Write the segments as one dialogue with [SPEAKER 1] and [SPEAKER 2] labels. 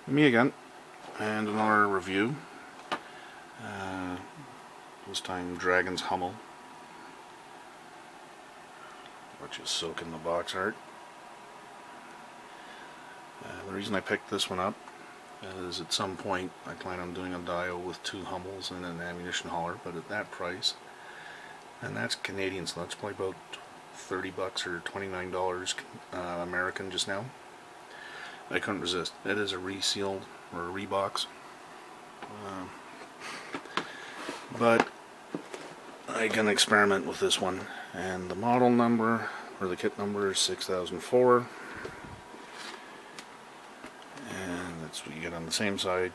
[SPEAKER 1] Me again, and another review. This time Dragon's Hummel, which is soaking the box art. The reason I picked this one up is at some point I plan on doing a dio with 2 Hummels and an ammunition hauler, but at that price, and that's Canadian, so that's probably about $30 or $29 American just now. I couldn't resist. It is a resealed or a rebox, but I can experiment with this one. And the model number or the kit number is 6004, and that's what you get on the same side,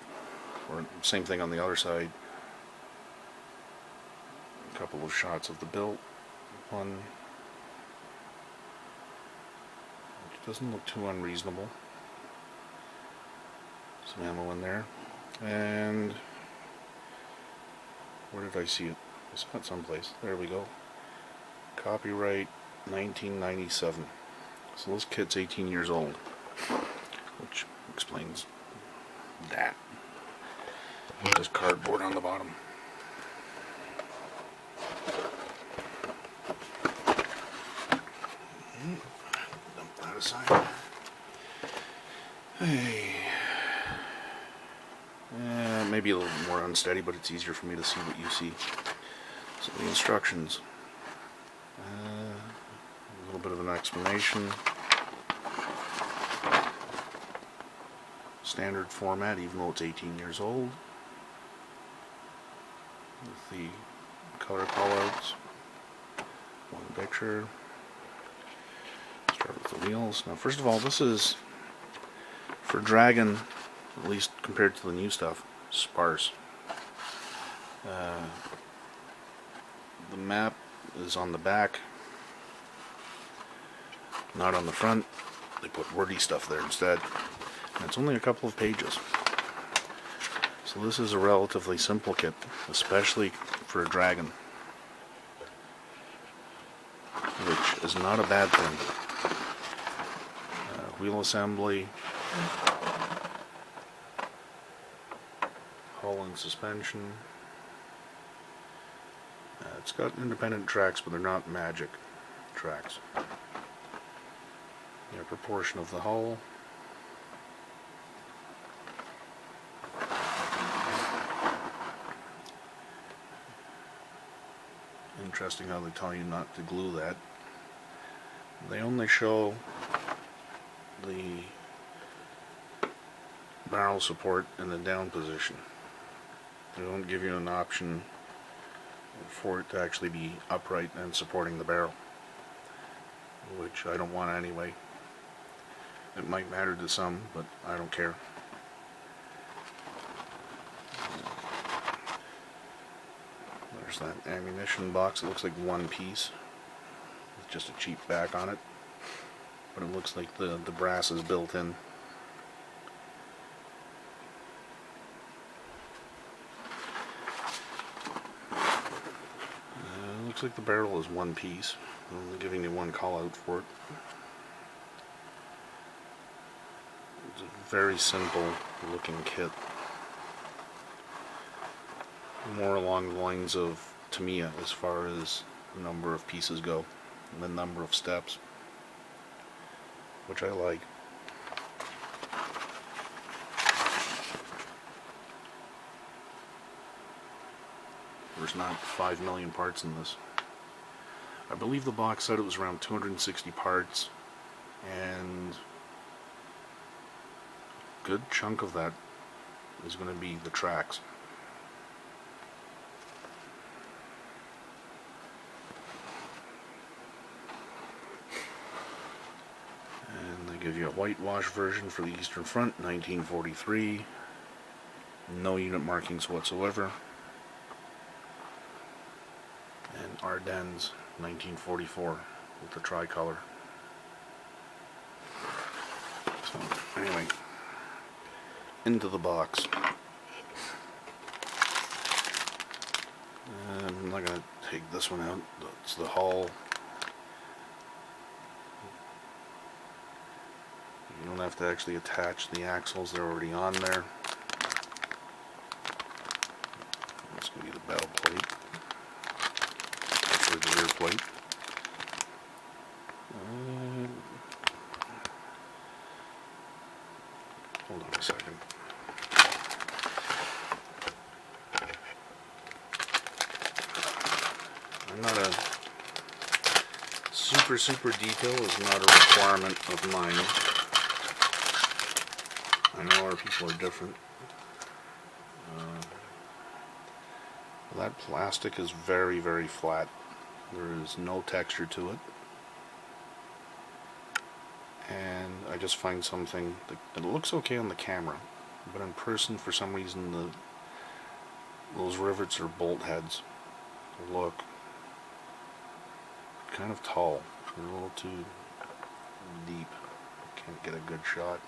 [SPEAKER 1] or same thing on the other side. A couple of shots of the build, one which doesn't look too unreasonable. Some ammo in there, and where did I see it? I saw it someplace. There we go. Copyright 1997. So this kit's 18 years old, which explains that. Just cardboard on the bottom. Dump that aside. Hey. Maybe a little more unsteady, but it's easier for me to see what you see. So the instructions. A little bit of an explanation. Standard format, even though it's 18 years old. With the color callouts. One picture. Start with the wheels. Now, first of all, this is for Dragon, at least compared to the new stuff, sparse. The map is on the back, not on the front. They put wordy stuff there instead, and it's only a couple of pages. So this is a relatively simple kit, especially for a Dragon, which is not a bad thing. Wheel assembly, hull and suspension. It's got independent tracks, but they're not magic tracks. Proportion of the hull. Interesting how they tell you not to glue that. They only show the barrel support in the down position. They don't give you an option for it to actually be upright and supporting the barrel, which I don't want anyway. It might matter to some, but I don't care. There's that ammunition box. It looks like one piece with just a cheap back on it, but it looks like the brass is built in. Looks like the barrel is one piece. I'm giving you one call out for it. It's a very simple looking kit. More along the lines of Tamiya as far as the number of pieces go, and the number of steps, which I like. There's not 5 million parts in this. I believe the box said it was around 260 parts, and a good chunk of that is going to be the tracks. And they give you a whitewash version for the Eastern Front, 1943. No unit markings whatsoever. And Ardennes, 1944, with the tricolor. So, anyway, into the box. I'm not going to take this one out. That's the hull. You don't have to actually attach the axles, they're already on there. That's going to be the bell plate, actually the rear plate. Hold on a second. I'm not a super detail is not a requirement of mine. I know our people are different. That plastic is very flat. There is no texture to it. And I just find something that it looks okay on the camera, but in person for some reason those rivets or bolt heads look kind of tall. They're a little too deep. Can't get a good shot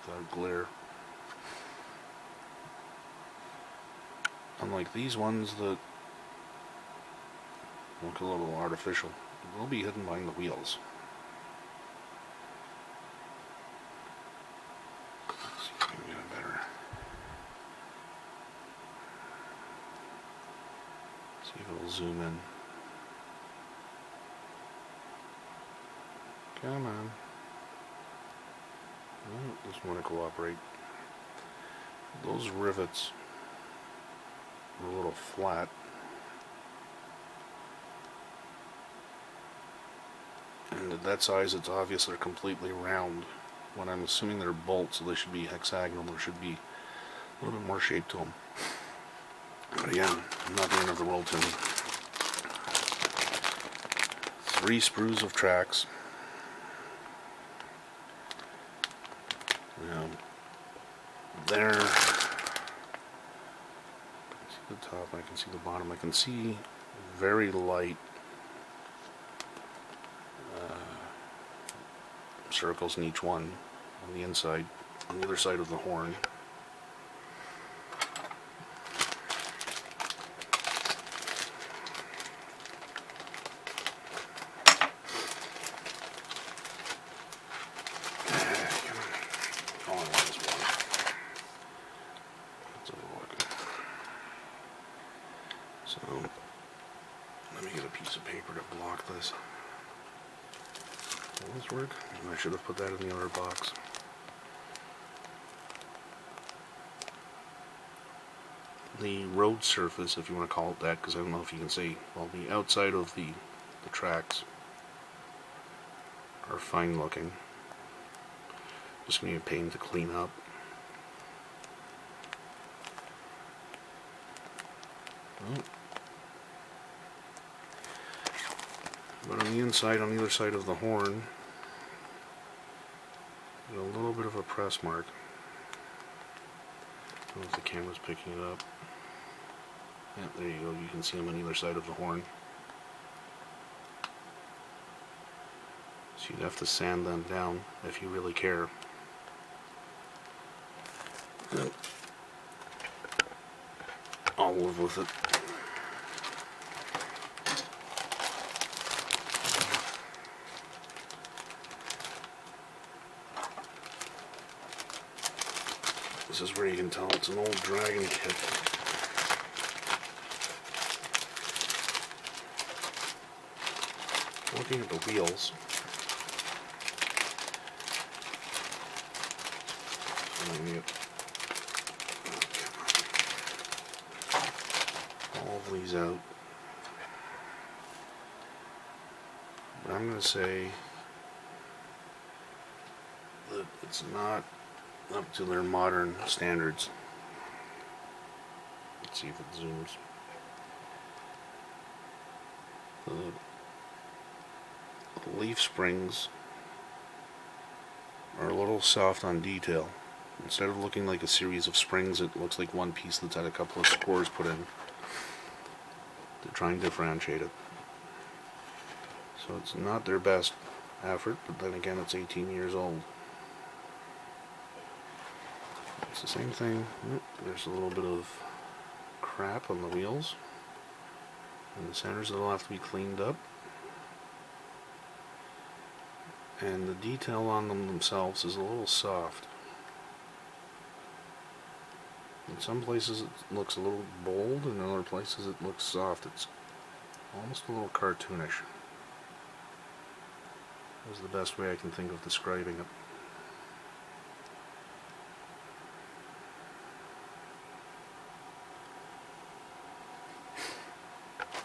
[SPEAKER 1] without glare. Unlike these ones that look a little artificial, they'll be hidden behind the wheels. Let's see if I can get a better. See if it'll zoom in. Come on. Oh, doesn't want to cooperate. Those rivets are a little flat. And at that size, it's obvious they're completely round. When I'm assuming they're bolts, so they should be hexagonal. There should be a little bit more shape to them. But again, not the end of the world to me. 3 sprues of tracks. There. I can see the top, I can see the bottom, I can see very light circles in each one on the inside, on the other side of the horn. So, let me get a piece of paper to block this. Will this work? I should have put that in the other box. The road surface, if you want to call it that, because I don't know if you can see, well, the outside of the tracks are fine looking. Just going to be a pain to clean up. Oh. But on the inside, on either side of the horn, a little bit of a press mark. I don't know if the camera's picking it up. Yeah, there you go. You can see them on either side of the horn. So you'd have to sand them down if you really care. But I'll live with it. This is where you can tell it's an old Dragon kit. Looking at the wheels, let me get all of these out. But I'm going to say that it's not up to their modern standards. Let's see if it zooms. The leaf springs are a little soft on detail. Instead of looking like a series of springs, it looks like one piece that's had a couple of scores put in to try and differentiate it. So it's not their best effort, but then again, it's 18 years old. It's the same thing. There's a little bit of crap on the wheels and the centers that'll have to be cleaned up. and the detail on them themselves is a little soft. In some places it looks a little bold, and in other places it looks soft. It's almost a little cartoonish. That's the best way I can think of describing it.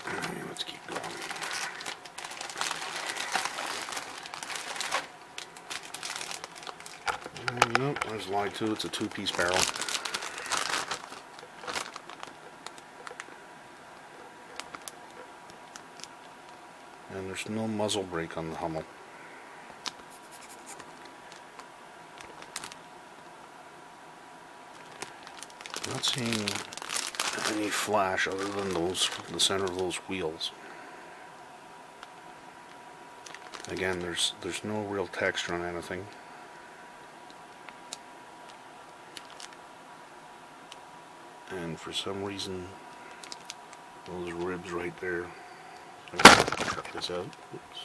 [SPEAKER 1] Alright, let's keep going. Nope, I was lied to. It's a two-piece barrel. And there's no muzzle brake on the Hummel. Not seeing any flash other than the center of those wheels. Again, there's no real texture on anything. And for some reason, those ribs right there. I'm going to cut this out. Oops.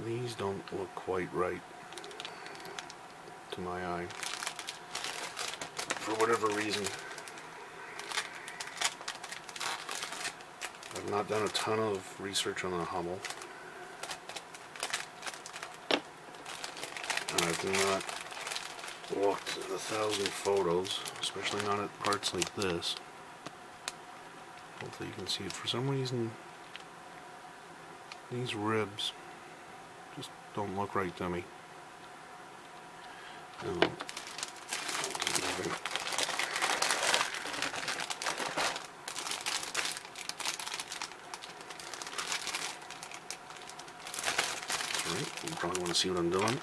[SPEAKER 1] These don't look quite right to my eye, for whatever reason. I've not done a ton of research on the Hummel. I've not looked at 1,000 photos, especially not at parts like this. Hopefully you can see it. For some reason, these ribs just don't look right to me. Alright, you probably want to see what I'm doing.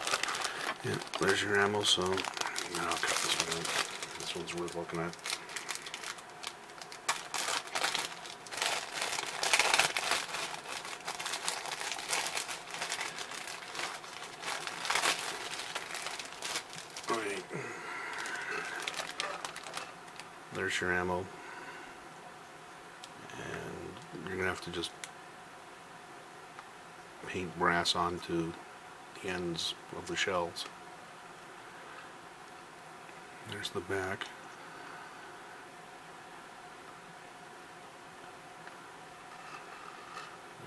[SPEAKER 1] Yeah, there's your ammo, so I'll cut this one out. This one's worth looking at. Alright. There's your ammo. And you're going to have to just paint brass onto the ends of the shells. There's the back.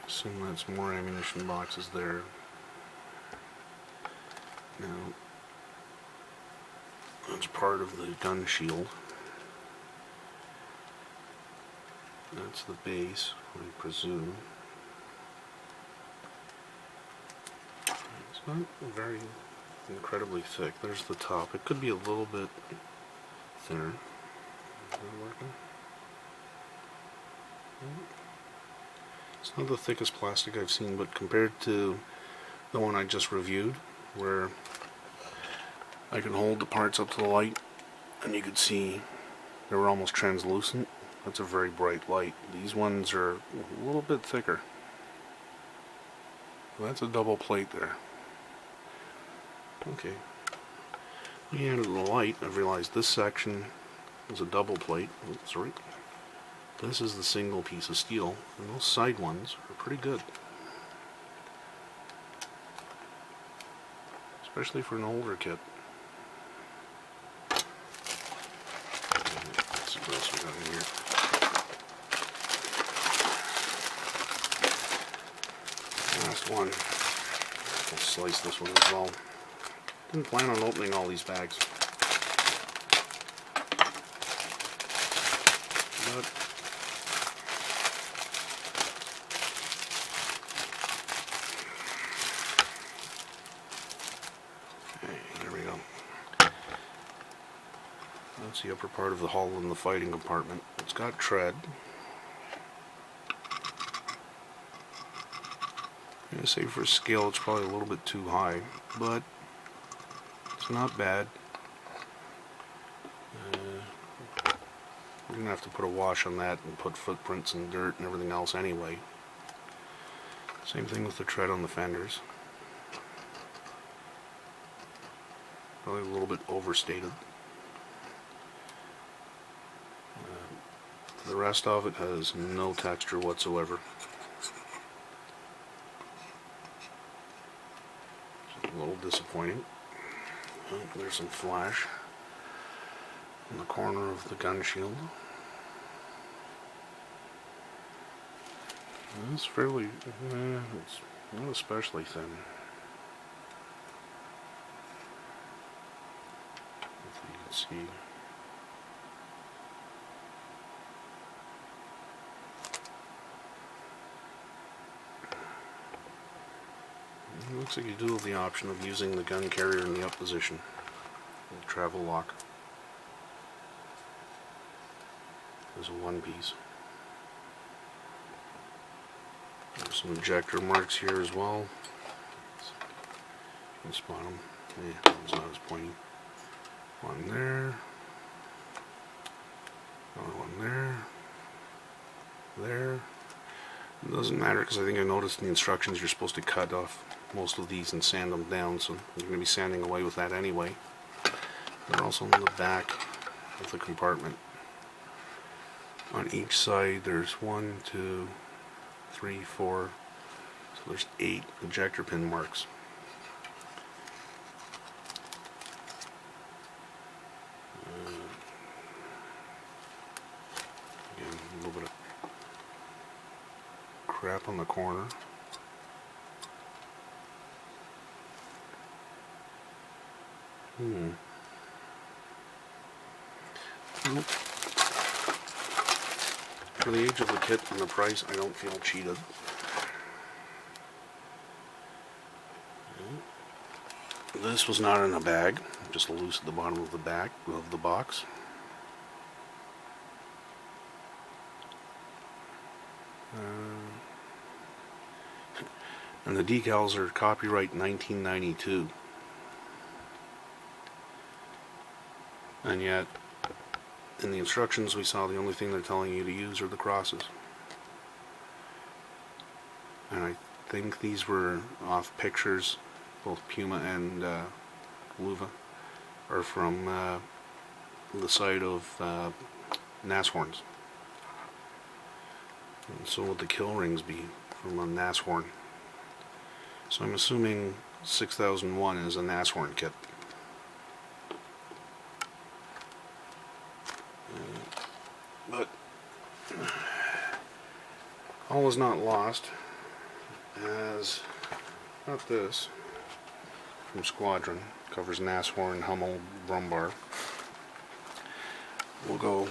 [SPEAKER 1] I assume that's more ammunition boxes there. Now, that's part of the gun shield. That's the base, I presume. It's not very incredibly thick. There's the top. It could be a little bit thinner. Is that working? It's not the thickest plastic I've seen, but compared to the one I just reviewed, where I can hold the parts up to the light and you could see they were almost translucent. That's a very bright light. These ones are a little bit thicker. That's a double plate there. Okay. Looking at it in the light, I've realized this section is a double plate. Oh, sorry. This is the single piece of steel, and those side ones are pretty good. Especially for an older kit. Let's see what else we got in here. Last one. We'll slice this one as well. Didn't plan on opening all these bags. But okay, there we go. That's the upper part of the hull in the fighting compartment. It's got tread. I'm going to say for scale it's probably a little bit too high, but it's not bad. We're going to have to put a wash on that and put footprints and dirt and everything else anyway. Same thing with the tread on the fenders. Probably a little bit overstated. The rest of it has no texture whatsoever. A little disappointing. Oh, there's some flash in the corner of the gun shield. It's fairly, it's not especially thin. Hopefully you can see. It looks like you do have the option of using the gun carrier in the up position. The travel lock. There's a one piece. There's some ejector marks here as well. You can spot them. Yeah, that was not as pointy. One there. Another one there. There. It doesn't matter because I think I noticed in the instructions you're supposed to cut off most of these and sand them down, so you're going to be sanding away with that anyway. They're also on the back of the compartment. On each side there's 1, 2, 3, 4, so there's 8 ejector pin marks. Again, a little bit of crap on the corner. Nope. For the age of the kit and the price, I don't feel cheated. This was not in a bag, just loose at the bottom of the back of the box. And the decals are copyright 1992. And yet, in the instructions we saw, the only thing they're telling you to use are the crosses. And I think these were off pictures, both Puma and Luva, are from the site of Nashorns. And so would the kill rings be from a Nashorn. So I'm assuming 6001 is a Nashorn kit. But all is not lost, as not this from Squadron covers Nashorn, Hummel, Brumbar. We'll go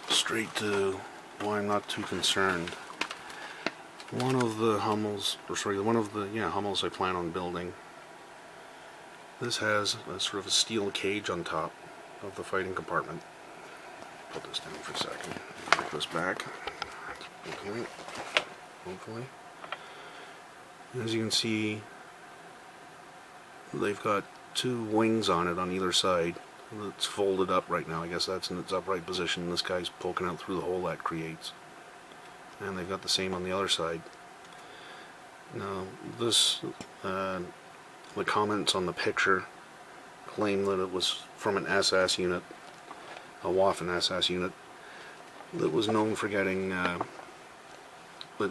[SPEAKER 1] straight to why I'm not too concerned. One of the Hummels, or sorry, one of the Hummels I plan on building. This has a sort of a steel cage on top of the fighting compartment. Put this down for a second. Put this back. Okay. Hopefully. As you can see, they've got 2 wings on it on either side. It's folded up right now. I guess that's in its upright position. This guy's poking out through the hole that creates. And they've got the same on the other side. Now, this, the comments on the picture claim that it was from an SS unit, a Waffen SS unit, that was known for getting, that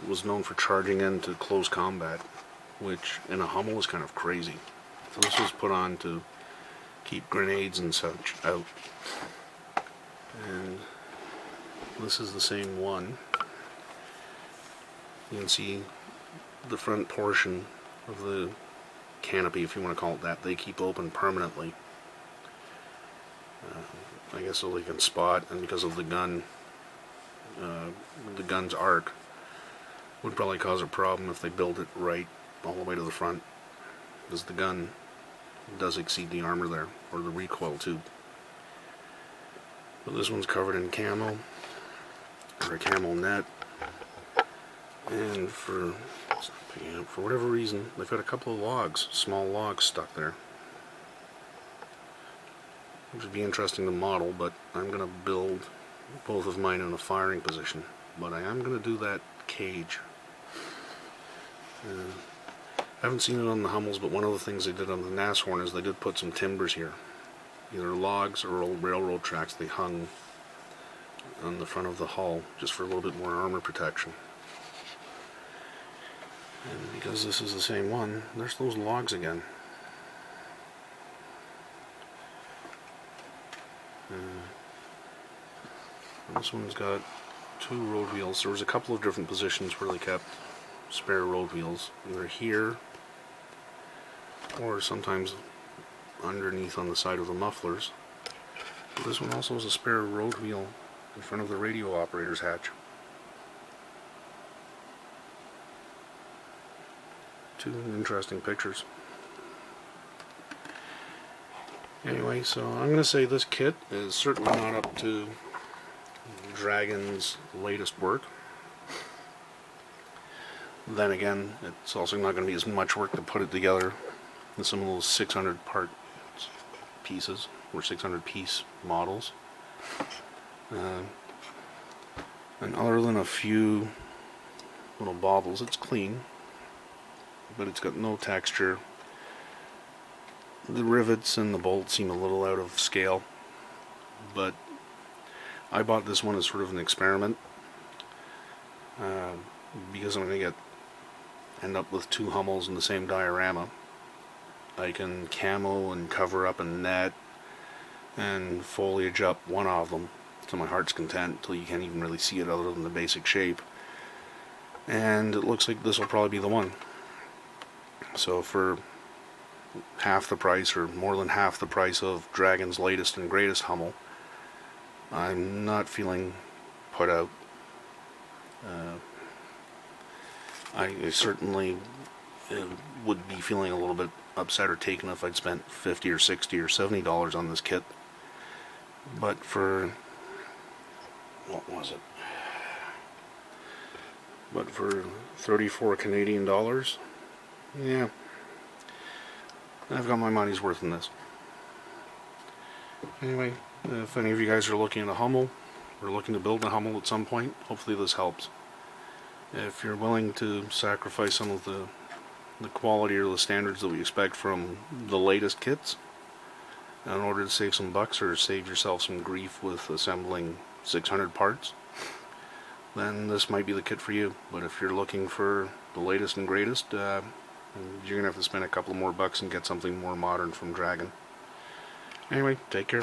[SPEAKER 1] was known for charging into close combat, which in a Hummel is kind of crazy. So this was put on to keep grenades and such out. And this is the same one. You can see the front portion of the canopy, if you want to call it that, they keep open permanently. I guess so they can spot, and because of the gun, the gun's arc would probably cause a problem if they build it right all the way to the front, because the gun does exceed the armor there, or the recoil too. But this one's covered in camo, or a camo net, and for whatever reason, they've got a couple of logs, small logs stuck there. Which would be interesting to model, but I'm going to build both of mine in a firing position. But I am going to do that cage. I haven't seen it on the Hummels, but one of the things they did on the Nashorn is they did put some timbers here. Either logs or old railroad tracks they hung on the front of the hull, just for a little bit more armor protection. And because this is the same one, there's those logs again. This one's got 2 road wheels. There was a couple of different positions where they kept spare road wheels, either here or sometimes underneath on the side of the mufflers. But this one also has a spare road wheel in front of the radio operator's hatch. 2 interesting pictures. Anyway, so I'm going to say this kit is certainly not up to Dragon's latest work. Then again, it's also not going to be as much work to put it together as some of those 600 part pieces, or 600 piece models. And other than a few little bobbles, it's clean, but it's got no texture. The rivets and the bolts seem a little out of scale, but I bought this one as sort of an experiment, because I'm going to end up with 2 Hummels in the same diorama. I can camo and cover up and net and foliage up one of them to my heart's content until you can't even really see it other than the basic shape. And it looks like this will probably be the one. So for half the price, or more than half the price of Dragon's latest and greatest Hummel, I'm not feeling put out. I certainly would be feeling a little bit upset or taken if I'd spent $50 or $60 or $70 on this kit. But for, what was it? But for 34 Canadian dollars, yeah, I've got my money's worth in this. Anyway, if any of you guys are looking at a Hummel, or looking to build a Hummel at some point, hopefully this helps. If you're willing to sacrifice some of the quality or the standards that we expect from the latest kits in order to save some bucks or save yourself some grief with assembling 600 parts, then this might be the kit for you. But if you're looking for the latest and greatest, you're going to have to spend a couple more bucks and get something more modern from Dragon. Anyway, take care.